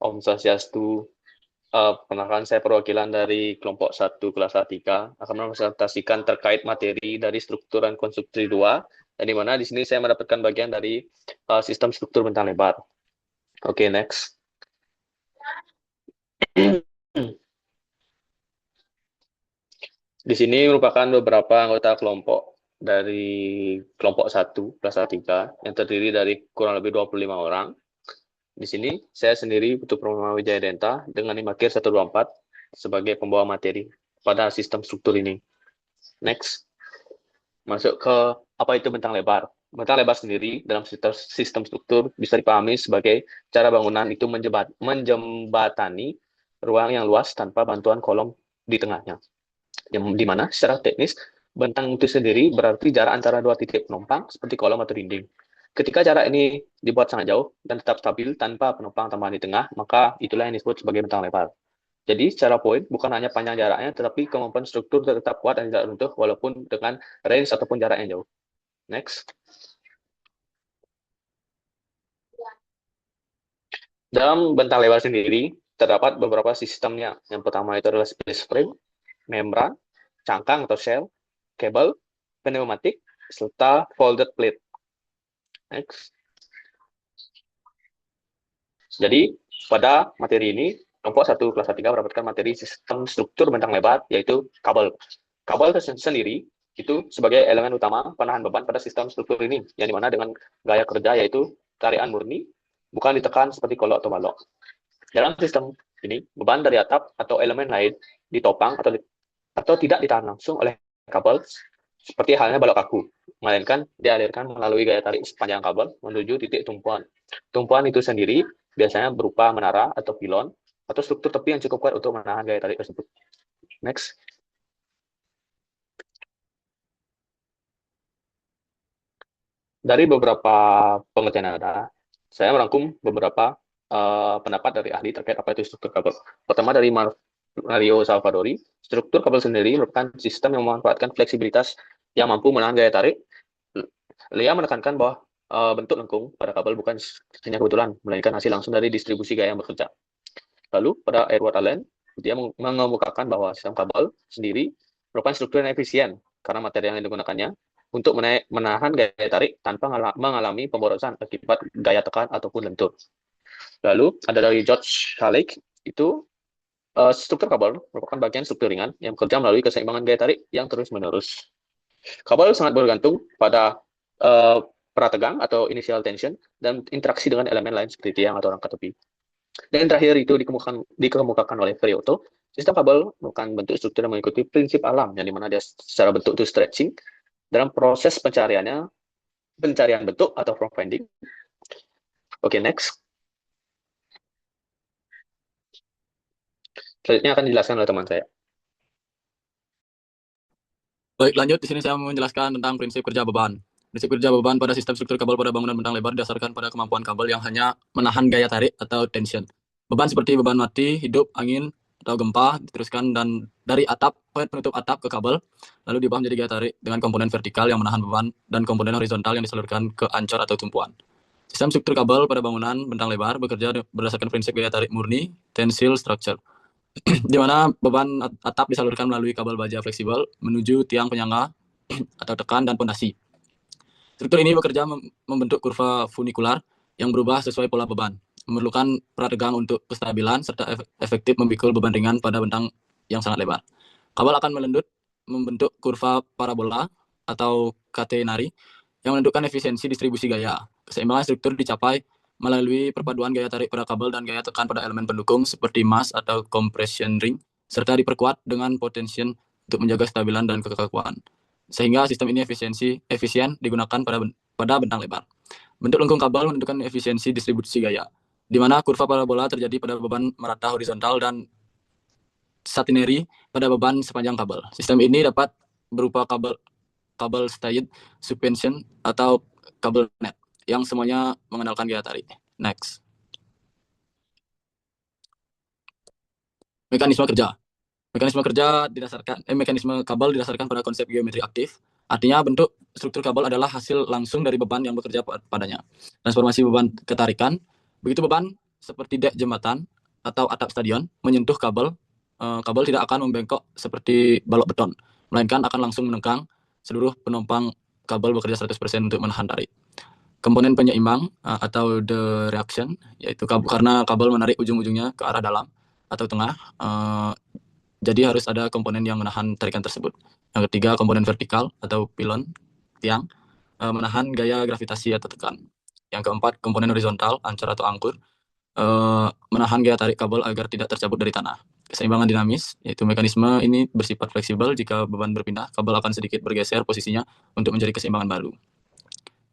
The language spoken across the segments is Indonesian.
Om Swastiastu. Perkenalkan, saya perwakilan dari kelompok 1 kelas A3 akan mempresentasikan terkait materi dari struktur dan konstruksi 2, dan di mana di sini saya mendapatkan bagian dari sistem struktur bentang lebar. Oke, next. Di sini merupakan beberapa anggota kelompok dari kelompok 1 kelas A3 yang terdiri dari kurang lebih 25 orang. Di sini saya sendiri Putu Purnama Wijaya Denta dengan NIM akhir 124 sebagai pembawa materi pada sistem struktur ini. Next. Masuk ke apa itu bentang lebar. Bentang lebar sendiri dalam sistem struktur bisa dipahami sebagai cara bangunan itu menjembatani ruang yang luas tanpa bantuan kolom di tengahnya. Di mana secara teknis bentang itu sendiri berarti jarak antara dua titik penumpang seperti kolom atau dinding. Ketika jarak ini dibuat sangat jauh dan tetap stabil tanpa penumpang tambahan di tengah, maka itulah yang disebut sebagai bentang lebar. Jadi secara poin bukan hanya panjang jaraknya, tetapi kemampuan struktur tetap kuat dan tidak runtuh walaupun dengan range ataupun jarak yang jauh. Next. Dalam bentang lebar sendiri terdapat beberapa sistemnya. Yang pertama itu adalah space frame, membran, cangkang atau shell, kabel, pneumatik, serta folded plate. Next. Jadi pada materi ini kelompok 1 kelas 3 mendapatkan materi sistem struktur bentang lebar, yaitu kabel. Kabel sendiri itu sebagai elemen utama penahan beban pada sistem struktur ini, yang dimana dengan gaya kerja yaitu tarikan murni, bukan ditekan seperti kolok atau balok. Dalam sistem ini, beban dari atap atau elemen lain ditopang atau tidak ditahan langsung oleh kabel, seperti halnya balok kaku, melainkan dialirkan melalui gaya tarik sepanjang kabel menuju titik tumpuan. Tumpuan itu sendiri biasanya berupa menara atau pilon, atau struktur tepi yang cukup kuat untuk menahan gaya tarik tersebut. Next. Dari beberapa pengertian yang ada, saya merangkum beberapa pendapat dari ahli terkait apa itu struktur kabel. Pertama dari Mario Salvadori, struktur kabel sendiri merupakan sistem yang memanfaatkan fleksibilitas yang mampu menahan gaya tarik. Lia menekankan bahwa bentuk lengkung pada kabel bukan hanya kebetulan, melainkan hasil langsung dari distribusi gaya yang bekerja. Lalu pada Edward Allen, dia mengemukakan bahwa sistem kabel sendiri merupakan struktur yang efisien karena material yang digunakannya untuk menahan gaya tarik tanpa mengalami pemborosan akibat gaya tekan ataupun lentur. Lalu ada dari George Halleck, itu struktur kabel merupakan bagian struktur ringan yang bekerja melalui keseimbangan gaya tarik yang terus-menerus. Kabel sangat bergantung pada prategang atau initial tension dan interaksi dengan elemen lain seperti tiang atau rangka tepi. Dan terakhir itu dikemukakan oleh Ferriotto, sistem kabel merupakan bentuk struktur yang mengikuti prinsip alam, yang dimana dia secara bentuk itu stretching. Dalam proses pencarian bentuk atau form finding. Oke, next. Selanjutnya akan dijelaskan oleh teman saya. Baik, lanjut. Di sini saya menjelaskan tentang prinsip kerja beban. Prinsip kerja beban pada sistem struktur kabel pada bangunan bentang lebar didasarkan pada kemampuan kabel yang hanya menahan gaya tarik atau tension. Beban seperti beban mati, hidup, angin, atau gempa diteruskan dan dari atap penutup atap ke kabel, lalu diubah menjadi gaya tarik dengan komponen vertikal yang menahan beban dan komponen horizontal yang disalurkan ke ancor atau tumpuan. Sistem struktur kabel pada bangunan bentang lebar bekerja berdasarkan prinsip gaya tarik murni, tensile structure, di mana beban atap disalurkan melalui kabel baja fleksibel menuju tiang penyangga atau tekan dan pondasi. Struktur ini bekerja membentuk kurva funikular yang berubah sesuai pola beban, memerlukan prategang untuk kestabilan serta efektif memikul beban ringan pada bentang yang sangat lebar. Kabel akan melendut membentuk kurva parabola atau catenari yang menentukan efisiensi distribusi gaya. Keseimbangan struktur dicapai melalui perpaduan gaya tarik pada kabel dan gaya tekan pada elemen pendukung seperti mass atau compression ring, serta diperkuat dengan potension untuk menjaga kestabilan dan kekakuan. Sehingga sistem ini efisien digunakan pada bentang lebar. Bentuk lengkung kabel menentukan efisiensi distribusi gaya, di mana kurva parabola terjadi pada beban merata horizontal dan catenary pada beban sepanjang kabel. Sistem ini dapat berupa kabel stayed suspension atau kabel net yang semuanya mengandalkan gaya tarik. Next. Mekanisme kerja. Mekanisme kabel didasarkan pada konsep geometri aktif. Artinya bentuk struktur kabel adalah hasil langsung dari beban yang bekerja padanya. Transformasi beban ketarikan. Begitu beban seperti dek jembatan atau atap stadion menyentuh kabel, kabel tidak akan membengkok seperti balok beton, melainkan akan langsung menengkang seluruh penumpang. Kabel bekerja 100% untuk menahan tarik. Komponen penyeimbang atau the reaction, yaitu karena kabel menarik ujung-ujungnya ke arah dalam atau tengah, jadi harus ada komponen yang menahan tarikan tersebut. Yang ketiga, komponen vertikal atau pilon, tiang, menahan gaya gravitasi atau tekan. Yang keempat, komponen horizontal, ancur atau angkur, menahan gaya tarik kabel agar tidak tercabut dari tanah. Keseimbangan dinamis, yaitu mekanisme ini bersifat fleksibel. Jika beban berpindah, kabel akan sedikit bergeser posisinya untuk menjadi keseimbangan baru.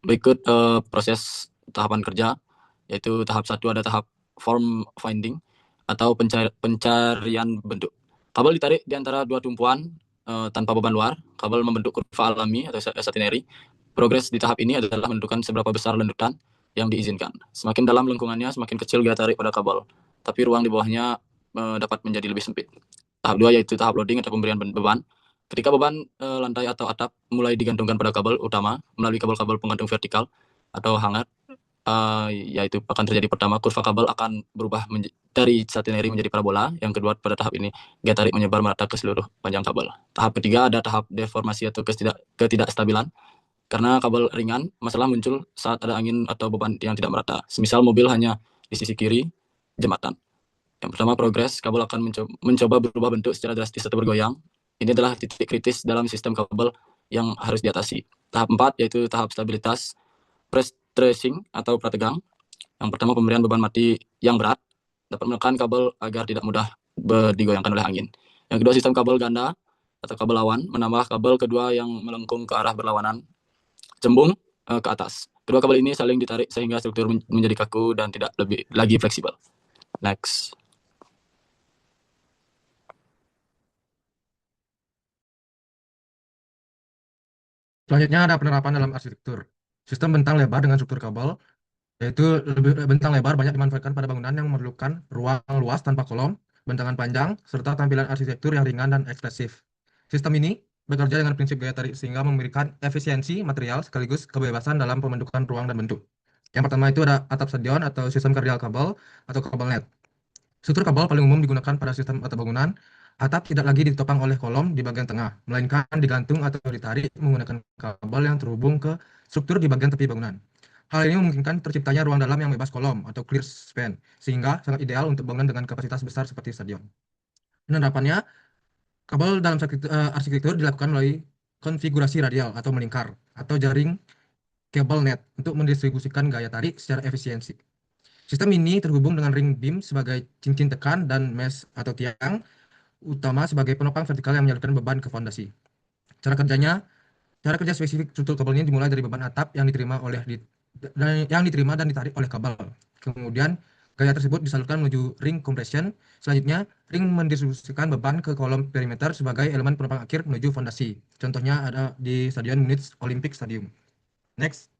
Berikut proses tahapan kerja, yaitu tahap 1 ada tahap form finding atau pencarian bentuk. Kabel ditarik di antara dua tumpuan tanpa beban luar. Kabel membentuk kurva alami atau catenary. Progres di tahap ini adalah menentukan seberapa besar lendutan yang diizinkan. Semakin dalam lengkungannya, semakin kecil gaya tarik pada kabel, tapi ruang di bawahnya dapat menjadi lebih sempit. Tahap 2 yaitu tahap loading atau pemberian beban. Ketika beban lantai atau atap mulai digantungkan pada kabel utama melalui kabel-kabel penggantung vertikal atau hanger, yaitu akan terjadi pertama, kurva kabel akan berubah dari catenary menjadi parabola. Yang kedua, pada tahap ini gaya tarik menyebar merata ke seluruh panjang kabel. Tahap ketiga ada tahap deformasi atau ketidakstabilan. Karena kabel ringan, masalah muncul saat ada angin atau beban yang tidak merata. Semisal mobil hanya di sisi kiri jembatan. Yang pertama, progres kabel akan mencoba berubah bentuk secara drastis atau bergoyang. Ini adalah titik kritis dalam sistem kabel yang harus diatasi. Tahap 4 yaitu tahap stabilitas, press tracing atau prategang. Yang pertama, pemberian beban mati yang berat dapat menekan kabel agar tidak mudah digoyangkan oleh angin. Yang kedua, sistem kabel ganda atau kabel lawan, menambah kabel kedua yang melengkung ke arah berlawanan, cembung ke atas. Kedua kabel ini saling ditarik sehingga struktur menjadi kaku dan tidak lagi fleksibel. Next. Selanjutnya ada penerapan dalam arsitektur. Sistem bentang lebar dengan struktur kabel, yaitu bentang lebar banyak dimanfaatkan pada bangunan yang memerlukan ruang luas tanpa kolom, bentangan panjang, serta tampilan arsitektur yang ringan dan ekspresif. Sistem ini bekerja dengan prinsip gaya tarik sehingga memberikan efisiensi material sekaligus kebebasan dalam pembentukan ruang dan bentuk. Yang pertama itu ada atap stadion atau sistem kardial kabel atau kabel net. Struktur kabel paling umum digunakan pada sistem atap bangunan. Atap tidak lagi ditopang oleh kolom di bagian tengah, melainkan digantung atau ditarik menggunakan kabel yang terhubung ke struktur di bagian tepi bangunan. Hal ini memungkinkan terciptanya ruang dalam yang bebas kolom atau clear span, sehingga sangat ideal untuk bangunan dengan kapasitas besar seperti stadion. Penerapannya, kabel dalam arsitektur dilakukan melalui konfigurasi radial atau melingkar, atau jaring kabel net untuk mendistribusikan gaya tarik secara efisiensi. Sistem ini terhubung dengan ring beam sebagai cincin tekan dan mesh atau tiang utama sebagai penopang vertikal yang menyalurkan beban ke fondasi. Cara kerja spesifik struktur kabelnya dimulai dari beban atap yang diterima dan ditarik oleh kabel. Kemudian gaya tersebut disalurkan menuju ring compression. Selanjutnya, ring mendistribusikan beban ke kolom perimeter sebagai elemen penopang akhir menuju fondasi. Contohnya ada di Stadion Munich Olympic Stadium. Next.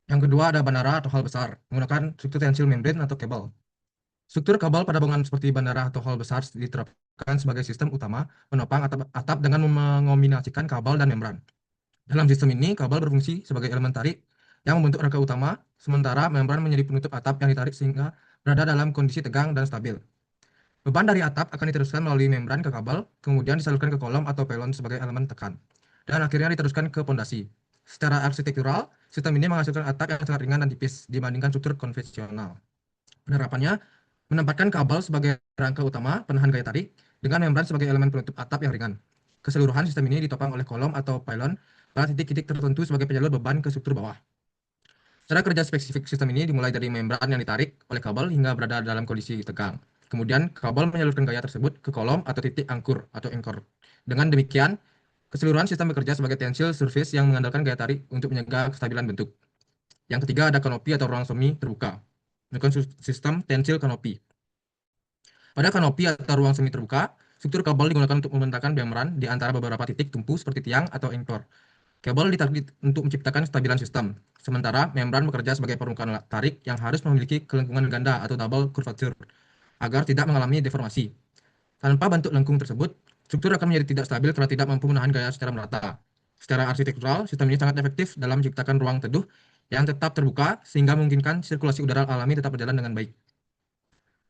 Yang kedua ada bandara atau hal besar, menggunakan struktur tensil membrane atau kabel. Struktur kabel pada bangunan seperti bandara atau hal besar diterapkan sebagai sistem utama penopang atap dengan mengombinasikan kabel dan membran. Dalam sistem ini, kabel berfungsi sebagai elemen tarik yang membentuk rangka utama, sementara membran menjadi penutup atap yang ditarik sehingga berada dalam kondisi tegang dan stabil. Beban dari atap akan diteruskan melalui membran ke kabel, kemudian disalurkan ke kolom atau pelon sebagai elemen tekan, dan akhirnya diteruskan ke pondasi. Secara arsitektural, sistem ini menghasilkan atap yang sangat ringan dan tipis dibandingkan struktur konvensional. Penerapannya menempatkan kabel sebagai rangka utama penahan gaya tarik dengan membran sebagai elemen penutup atap yang ringan. Keseluruhan sistem ini ditopang oleh kolom atau pylon pada titik-titik tertentu sebagai penyalur beban ke struktur bawah. Cara kerja spesifik sistem ini dimulai dari membran yang ditarik oleh kabel hingga berada dalam kondisi tegang. Kemudian kabel menyalurkan gaya tersebut ke kolom atau titik angkur atau anchor. Dengan demikian, keseluruhan sistem bekerja sebagai tensile surface yang mengandalkan gaya tarik untuk menjaga kestabilan bentuk. Yang ketiga ada kanopi atau ruang semi terbuka. Menggunakan sistem tensile kanopi. Pada kanopi atau ruang semi terbuka, struktur kabel digunakan untuk membentangkan membran di antara beberapa titik tumpu seperti tiang atau anchor. Kabel ditarik untuk menciptakan kestabilan sistem, sementara membran bekerja sebagai permukaan tarik yang harus memiliki kelengkungan ganda atau double curvature agar tidak mengalami deformasi. Tanpa bentuk lengkung tersebut, struktur akan menjadi tidak stabil karena tidak mampu menahan gaya secara merata. Secara arsitektural, sistem ini sangat efektif dalam menciptakan ruang teduh yang tetap terbuka sehingga memungkinkan sirkulasi udara alami tetap berjalan dengan baik.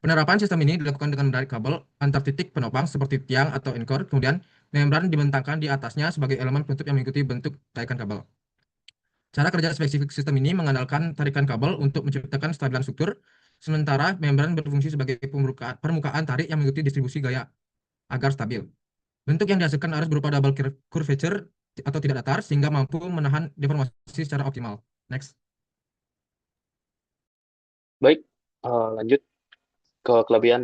Penerapan sistem ini dilakukan dengan menarik kabel antar titik penopang seperti tiang atau anchor, kemudian membran dibentangkan di atasnya sebagai elemen penutup yang mengikuti bentuk tarikan kabel. Cara kerja spesifik sistem ini mengandalkan tarikan kabel untuk menciptakan stabilan struktur, sementara membran berfungsi sebagai permukaan tarik yang mengikuti distribusi gaya agar stabil. Bentuk yang dihasilkan harus berupa double curvature atau tidak datar sehingga mampu menahan deformasi secara optimal. Next. Baik, lanjut ke kelebihan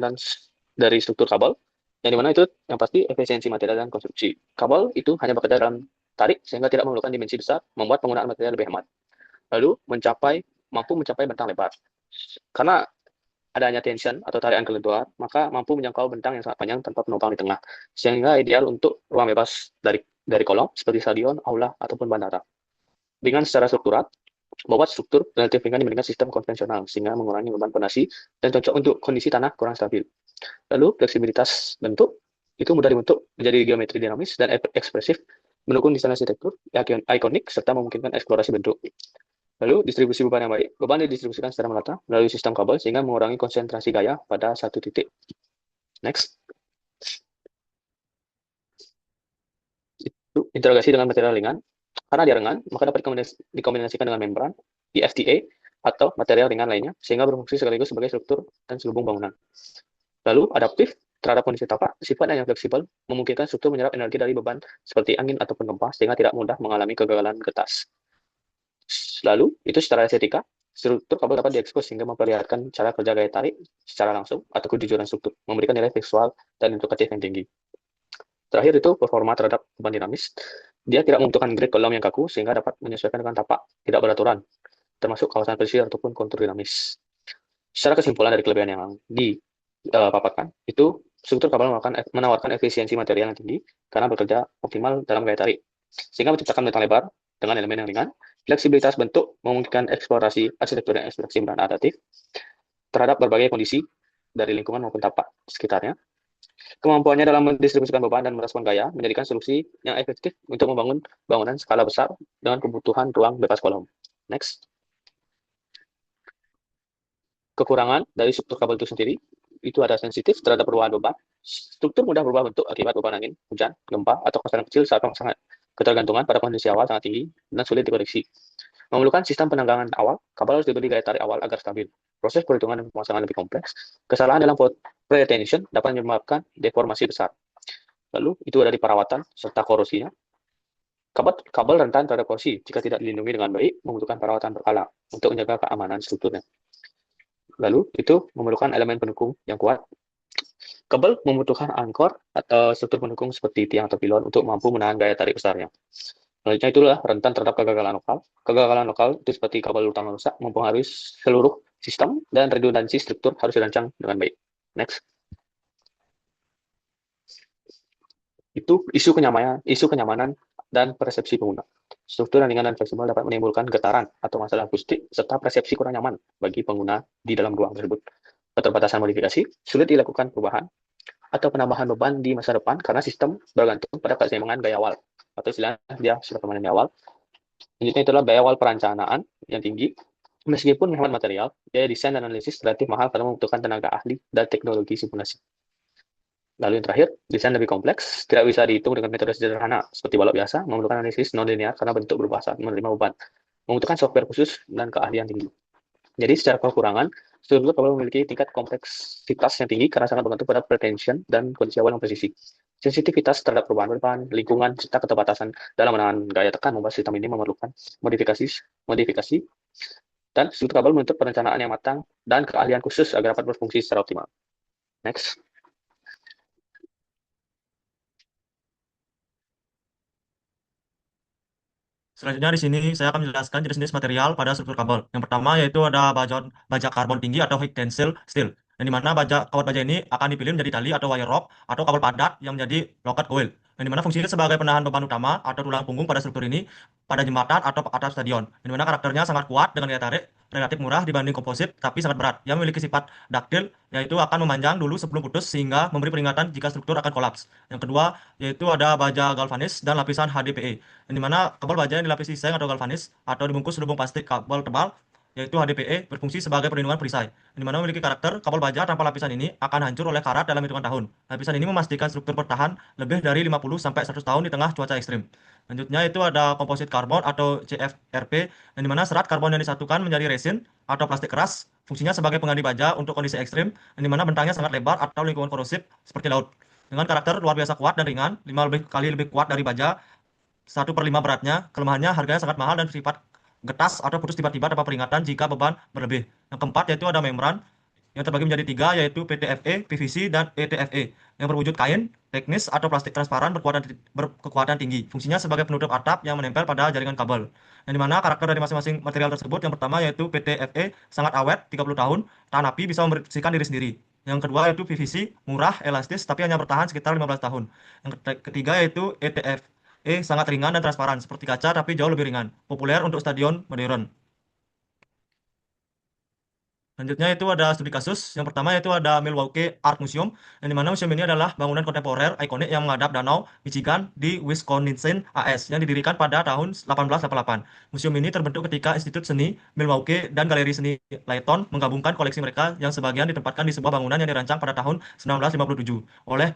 dari struktur kabel. Yang dimana itu yang pasti efisiensi material dan konstruksi. Kabel itu hanya bekerja dalam tarik sehingga tidak memerlukan dimensi besar, membuat penggunaan material lebih hemat. Lalu mampu mencapai bentang lebar. Karena adanya tension atau tarikan kelenturan, maka mampu menjangkau bentang yang sangat panjang tanpa penopang di tengah, sehingga ideal untuk ruang bebas dari kolom seperti stadion, aula, ataupun bandara. Dengan secara struktural, membuat struktur relatif ringan dibandingkan sistem konvensional, sehingga mengurangi beban fondasi dan cocok untuk kondisi tanah kurang stabil. Lalu, fleksibilitas bentuk itu mudah dibentuk menjadi geometri dinamis dan ekspresif, mendukung desain arsitektur ikonik, serta memungkinkan eksplorasi bentuk. Lalu, distribusi beban yang baik. Beban didistribusikan secara merata melalui sistem kabel sehingga mengurangi konsentrasi gaya pada satu titik. Next. Itu interogasi dengan material ringan. Karena dia ringan, maka dapat dikombinasikan dengan membran, EFTA, atau material ringan lainnya, sehingga berfungsi sekaligus sebagai struktur dan selubung bangunan. Lalu, adaptif terhadap kondisi tapak, sifatnya yang fleksibel, memungkinkan struktur menyerap energi dari beban seperti angin ataupun gempa, sehingga tidak mudah mengalami kegagalan getas. Lalu, itu secara estetika, struktur kabel dapat diekspos sehingga memperlihatkan cara kerja gaya tarik secara langsung atau kejujuran struktur, memberikan nilai visual dan indikatif yang tinggi. Terakhir itu performa terhadap beban dinamis. Dia tidak membutuhkan grid kolom yang kaku sehingga dapat menyesuaikan dengan tapak tidak beraturan, termasuk kawasan pesisir ataupun kontur dinamis. Secara kesimpulan dari kelebihan yang dipaparkan, itu struktur kabel menawarkan efisiensi material yang tinggi karena bekerja optimal dalam gaya tarik, sehingga menciptakan bentang lebar dengan elemen yang ringan. Fleksibilitas bentuk memungkinkan eksplorasi arsitektur yang ekspresif dan adaptif terhadap berbagai kondisi dari lingkungan maupun tapak sekitarnya. Kemampuannya dalam mendistribusikan beban dan merespon gaya menjadikan solusi yang efektif untuk membangun bangunan skala besar dengan kebutuhan ruang bebas kolom. Next. Kekurangan dari struktur kabel itu sendiri, itu ada sensitif terhadap perubahan beban. Struktur mudah berubah bentuk akibat beban angin, hujan, gempa, atau kosaran kecil saat pemasangan. Ketergantungan pada kondisi awal sangat tinggi dan sulit dikoreksi. Memerlukan sistem penanggangan awal, kabel harus diberi gaya tarik awal agar stabil. Proses perhitungan dan pemasangan lebih kompleks. Kesalahan dalam pretension dapat menyebabkan deformasi besar. Lalu, itu ada di perawatan serta korosinya. Kabel rentan terhadap korosi jika tidak dilindungi dengan baik, membutuhkan perawatan berkala untuk menjaga keamanan strukturnya. Lalu, itu memerlukan elemen pendukung yang kuat. Kabel membutuhkan angkor atau struktur pendukung seperti tiang atau pilon untuk mampu menahan gaya tarik besarnya. Selanjutnya itulah rentan terhadap kegagalan lokal. Kegagalan lokal itu seperti kabel utama rusak, mempengaruhi seluruh sistem dan redundansi struktur harus dirancang dengan baik. Next. Itu isu kenyamanan dan persepsi pengguna. Struktur yang ringan dan fleksibel dapat menimbulkan getaran atau masalah akustik serta persepsi kurang nyaman bagi pengguna di dalam ruang tersebut. Keterbatasan modifikasi, sulit dilakukan perubahan atau penambahan beban di masa depan karena sistem bergantung pada keseimbangan gaya awal atau istilahnya dia sudah permanen awal. Selanjutnya itulah biaya awal perencanaan yang tinggi. Meskipun menghemat material, biaya desain dan analisis relatif mahal karena membutuhkan tenaga ahli dan teknologi simulasi. Lalu yang terakhir, desain lebih kompleks, tidak bisa dihitung dengan metode sederhana seperti balok biasa, memerlukan analisis non-linear karena bentuk berubah saat menerima beban, membutuhkan software khusus dan keahlian tinggi. Jadi secara kekurangan, struktur kabel memiliki tingkat kompleksitas yang tinggi karena sangat bergantung pada pretension dan kondisi awal yang presisi. Sensitivitas terhadap perubahan beban, lingkungan, serta keterbatasan dalam menahan gaya tekan membuat sistem ini memerlukan modifikasi dan struktur kabel menuntut perencanaan yang matang dan keahlian khusus agar dapat berfungsi secara optimal. Next. Selanjutnya di sini saya akan menjelaskan jenis-jenis material pada struktur kabel. Yang pertama yaitu ada baja karbon tinggi atau high tensile steel. yang dimana kawat baja ini akan dipilih menjadi tali atau wire rope atau kabel padat yang menjadi locket coil, yang dimana fungsinya sebagai penahan beban utama atau tulang punggung pada struktur ini pada jembatan atau atap stadion, yang dimana karakternya sangat kuat dengan daya tarik relatif murah dibanding komposit tapi sangat berat, yang memiliki sifat duktil, yaitu akan memanjang dulu sebelum putus sehingga memberi peringatan jika struktur akan kolaps. Yang kedua yaitu ada baja galvanis dan lapisan HDPE, yang dimana kabel baja yang dilapisi seng atau galvanis atau dibungkus lubung plastik kabel tebal yaitu HDPE berfungsi sebagai perlindungan perisai, yang dimana memiliki karakter kabel baja tanpa lapisan ini akan hancur oleh karat dalam hitungan tahun. Lapisan ini memastikan struktur bertahan lebih dari 50-100 tahun di tengah cuaca ekstrim. Selanjutnya itu ada komposit karbon atau CFRP, yang dimana serat karbon yang disatukan menjadi resin atau plastik keras, fungsinya sebagai pengganti baja untuk kondisi ekstrim, yang dimana bentangnya sangat lebar atau lingkungan korosif seperti laut. Dengan karakter luar biasa kuat dan ringan, 5 kali lebih kuat dari baja, 1/5 beratnya. Kelemahannya harganya sangat mahal dan bersifat getas atau putus tiba-tiba tanpa peringatan jika beban berlebih. Yang keempat yaitu ada membran yang terbagi menjadi 3, yaitu PTFE, PVC, dan ETFE, yang berwujud kain, teknis, atau plastik transparan berkekuatan tinggi. Fungsinya sebagai penutup atap yang menempel pada jaringan kabel. Yang dimana karakter dari masing-masing material tersebut, yang pertama yaitu PTFE, sangat awet, 30 tahun, tahan api, bisa membersihkan diri sendiri. Yang kedua yaitu PVC, murah, elastis, tapi hanya bertahan sekitar 15 tahun. Yang ketiga yaitu ETFE, sangat ringan dan transparan, seperti kaca tapi jauh lebih ringan, populer untuk stadion modern. Selanjutnya itu ada studi kasus. Yang pertama itu ada Milwaukee Art Museum, yang dimana museum ini adalah bangunan kontemporer ikonik yang menghadap Danau Michigan di Wisconsin, AS, yang didirikan pada tahun 1888. Museum ini terbentuk ketika Institut Seni Milwaukee dan Galeri Seni Layton menggabungkan koleksi mereka yang sebagian ditempatkan di sebuah bangunan yang dirancang pada tahun 1957 oleh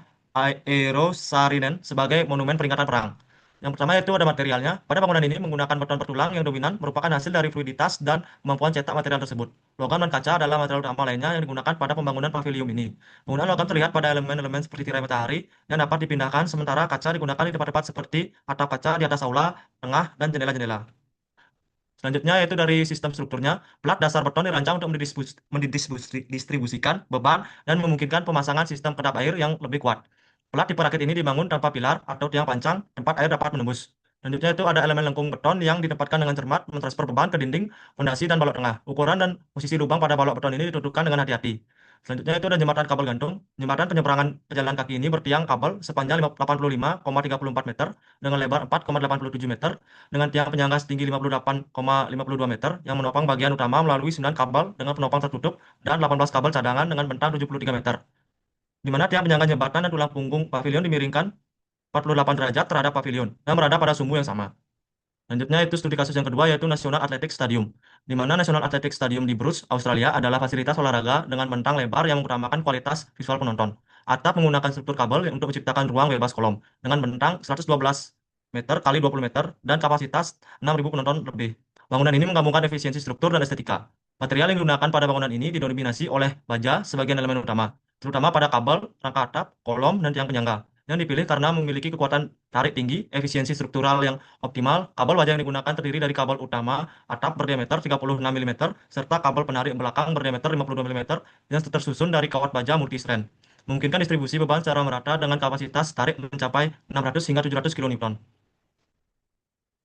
Eero Saarinen sebagai monumen peringatan perang. Yang pertama itu ada materialnya. Pada bangunan ini menggunakan beton bertulang yang dominan merupakan hasil dari fluiditas dan kemampuan cetak material tersebut. Logam dan kaca adalah material utama lainnya yang digunakan pada pembangunan pavilion ini. Penggunaan logam terlihat pada elemen-elemen seperti tirai matahari yang dapat dipindahkan, sementara kaca digunakan di tempat-tempat seperti atap kaca di atas aula, tengah, dan jendela-jendela. Selanjutnya yaitu dari sistem strukturnya, plat dasar beton dirancang untuk mendistribusikan beban dan memungkinkan pemasangan sistem kedap air yang lebih kuat. Plat tipe rakit ini dibangun tanpa pilar atau tiang pancang, tempat air dapat menembus. Selanjutnya itu ada elemen lengkung beton yang ditempatkan dengan cermat mentransfer beban ke dinding, fondasi, dan balok tengah. Ukuran dan posisi lubang pada balok beton ini ditentukan dengan hati-hati. Selanjutnya itu ada jembatan kabel gantung. Jembatan penyeberangan pejalan kaki ini bertiang kabel sepanjang 85,34 meter dengan lebar 4,87 meter dengan tiang penyangga setinggi 58,52 meter yang menopang bagian utama melalui 9 kabel dengan penopang tertutup dan 18 kabel cadangan dengan bentang 73 meter. Di mana tiang penyangga jembatan dan tulang punggung pavilion dimiringkan 48 derajat terhadap pavilion dan berada pada sumbu yang sama. Selanjutnya itu studi kasus yang kedua yaitu National Athletic Stadium. Di mana National Athletic Stadium di Bruce, Australia adalah fasilitas olahraga dengan bentang lebar yang mengutamakan kualitas visual penonton. Atap menggunakan struktur kabel untuk menciptakan ruang bebas kolom dengan bentang 112 meter kali 20 meter dan kapasitas 6.000 penonton lebih. Bangunan ini menggabungkan efisiensi struktur dan estetika. Material yang digunakan pada bangunan ini didominasi oleh baja sebagian elemen utama, terutama pada kabel, rangka atap, kolom, dan tiang penyangga. Yang dipilih karena memiliki kekuatan tarik tinggi, efisiensi struktural yang optimal. Kabel baja yang digunakan terdiri dari kabel utama atap berdiameter 36 mm serta kabel penarik belakang berdiameter 52 mm yang tersusun dari kawat baja multi-strand. Memungkinkan distribusi beban secara merata dengan kapasitas tarik mencapai 600 hingga 700 kN.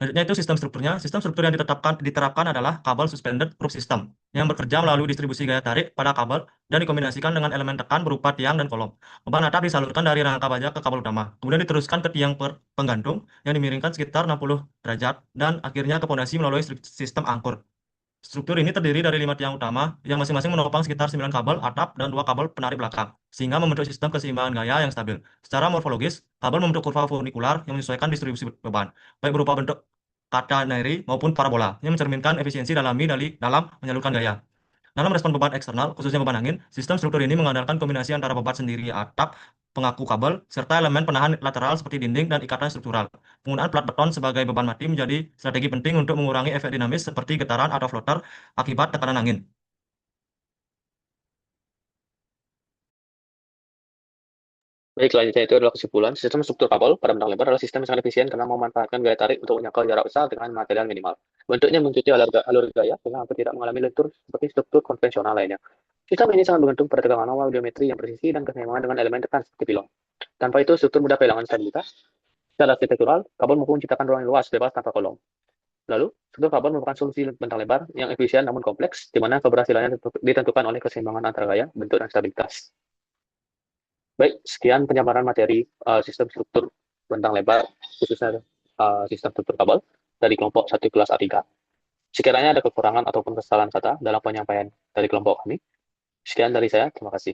Selanjutnya itu sistem strukturnya. Sistem struktur yang diterapkan adalah kabel suspended rope system yang bekerja melalui distribusi gaya tarik pada kabel dan dikombinasikan dengan elemen tekan berupa tiang dan kolom. Beban atap disalurkan dari rangka baja ke kabel utama, kemudian diteruskan ke tiang penggantung yang dimiringkan sekitar 60 derajat dan akhirnya ke pondasi melalui sistem angkur. Struktur ini terdiri dari 5 tiang utama yang masing-masing menopang sekitar 9 kabel atap dan 2 kabel penarik belakang, sehingga membentuk sistem keseimbangan gaya yang stabil. Secara morfologis, kabel membentuk kurva funikular yang menyesuaikan distribusi beban, baik berupa bentuk catenary maupun parabola, yang mencerminkan efisiensi dalam menyalurkan gaya. Dalam respon beban eksternal, khususnya beban angin, sistem struktur ini mengandalkan kombinasi antara beban sendiri atap, pengaku kabel, serta elemen penahan lateral seperti dinding dan ikatan struktural. Penggunaan plat beton sebagai beban mati menjadi strategi penting untuk mengurangi efek dinamis seperti getaran atau floater akibat tekanan angin. Baik, selanjutnya itu adalah kesimpulan. Sistem struktur kabel pada bentang lebar adalah sistem yang sangat efisien karena memanfaatkan gaya tarik untuk menjangkau jarak besar dengan material minimal. Bentuknya mengikuti alur gaya sehingga hampir tidak mengalami lentur seperti struktur konvensional lainnya. Sistem ini sangat bergantung pada tegangan awal, geometri yang presisi, dan keseimbangan dengan elemen tekan seperti pilon. Tanpa itu, struktur mudah kehilangan stabilitas. Secara arsitektural, kabel mampu menciptakan ruang yang luas, bebas tanpa kolom. Lalu, struktur kabel merupakan solusi bentang lebar yang efisien namun kompleks, di mana keberhasilannya ditentukan oleh keseimbangan antara gaya, bentuk, dan stabilitas. Baik, sekian penjabaran materi sistem struktur bentang lebar, khususnya sistem struktur kabel dari kelompok 1 kelas A3. Sekiranya ada kekurangan ataupun kesalahan kata dalam penyampaian dari kelompok kami, sekian dari saya, terima kasih.